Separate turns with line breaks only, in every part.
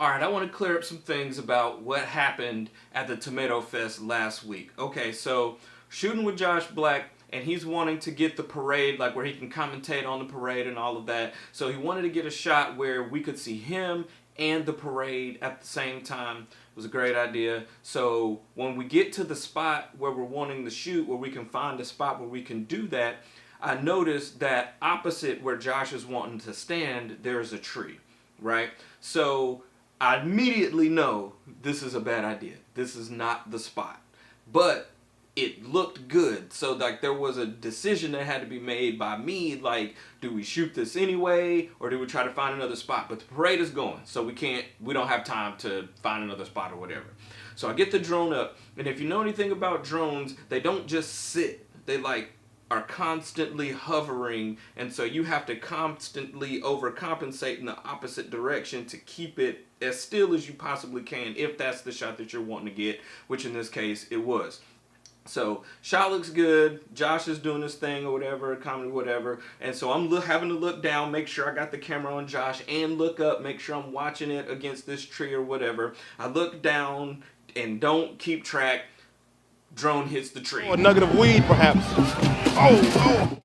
Alright, I want to clear up some things about what happened at the Tomato Fest last week. Okay, so shooting with Josh Black, and he's wanting to get the parade, like where he can commentate on the parade and all of that. So he wanted to get a shot where we could see him and the parade at the same time. It was a great idea. So when we get to the spot where we're wanting to shoot, where we can find a spot where we can do that, I noticed that opposite where Josh is wanting to stand, there's a tree, right? So I immediately know this is a bad idea. This is not the spot. But it looked good. So like there was a decision that had to be made by me, like, do we shoot this anyway or do we try to find another spot? But the parade is going, so we don't have time to find another spot or whatever. So I get the drone up, and if you know anything about drones, they don't just sit. They like are constantly hovering, and so you have to constantly overcompensate in the opposite direction to keep it as still as you possibly can if that's the shot that you're wanting to get, which in this case it was. So shot looks good, Josh is doing his thing or whatever, comedy whatever, and so I'm having to look down, make sure I got the camera on Josh, and look up, make sure I'm watching it against this tree or whatever. I look down and don't keep track. Drone hits the tree.
Oh, a nugget of weed, perhaps. Oh.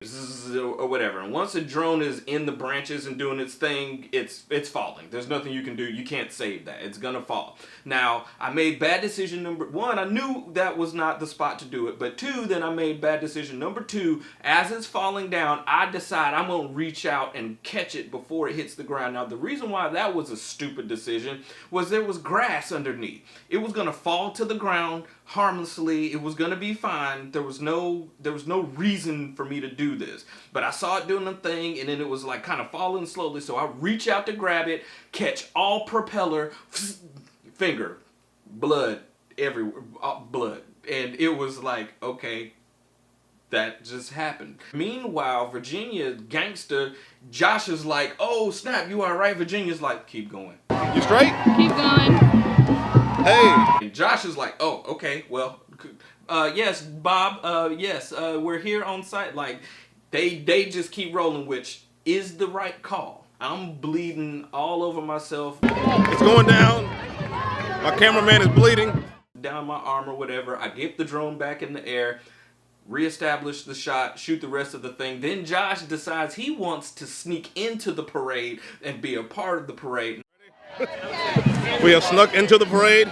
Or whatever. And once a drone is in the branches and doing its thing, it's falling. There's nothing you can do. You can't save that. It's gonna fall. Now, I made bad decision number one. I knew that was not the spot to do it. But two, then I made bad decision number two. As it's falling down, I decide I'm gonna reach out and catch it before it hits the ground. Now, the reason why that was a stupid decision was there was grass underneath. It was gonna fall to the ground harmlessly. It was gonna be fine. There was no reason for me to do this. But I saw it doing the thing, and then it was like kind of falling slowly. So I reach out to grab it, catch all propeller, finger, blood everywhere, blood. And it was like, okay, that just happened. Meanwhile, Virginia gangster, Josh is like, oh snap, you all right? Virginia's like, keep going.
You straight?
Keep going.
Hey.
And Josh is like, oh, okay, well, yes, Bob, yes, we're here on site. Like, they just keep rolling, which is the right call. I'm bleeding all over myself.
It's going down. My cameraman is bleeding.
Down my arm or whatever. I get the drone back in the air, reestablish the shot, shoot the rest of the thing. Then Josh decides he wants to sneak into the parade and be a part of the parade.
We have snuck into the parade.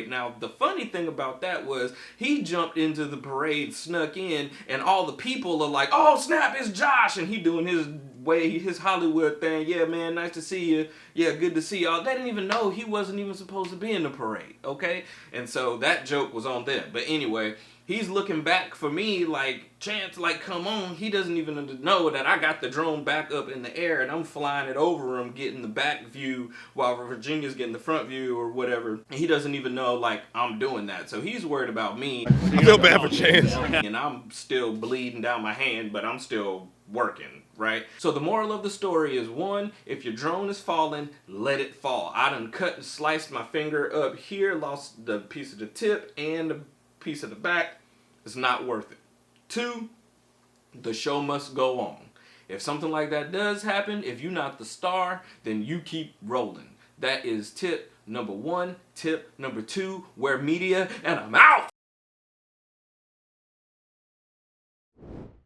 Now, the funny thing about that was he jumped into the parade, snuck in, and all the people are like, oh, snap, it's Josh. And he doing his Hollywood thing. Yeah, man, nice to see you. Yeah, good to see y'all. They didn't even know he wasn't even supposed to be in the parade, okay? And so that joke was on them. But anyway, he's looking back for me like, Chance, like, come on. He doesn't even know that I got the drone back up in the air and I'm flying it over him, getting the back view while Virginia's getting the front view or whatever. And he doesn't even know, like, I'm doing that. So he's worried about me.
I feel bad for Chance.
And I'm still bleeding down my hand, but I'm still working, right? So the moral of the story is, one, if your drone is falling, let it fall. I done cut and sliced my finger up here, lost the piece of the tip and the piece of the back. It's not worth it. Two, the show must go on. If something like that does happen, if you're not the star, then you keep rolling. That is tip number one. Tip number two, wear media, and I'm out!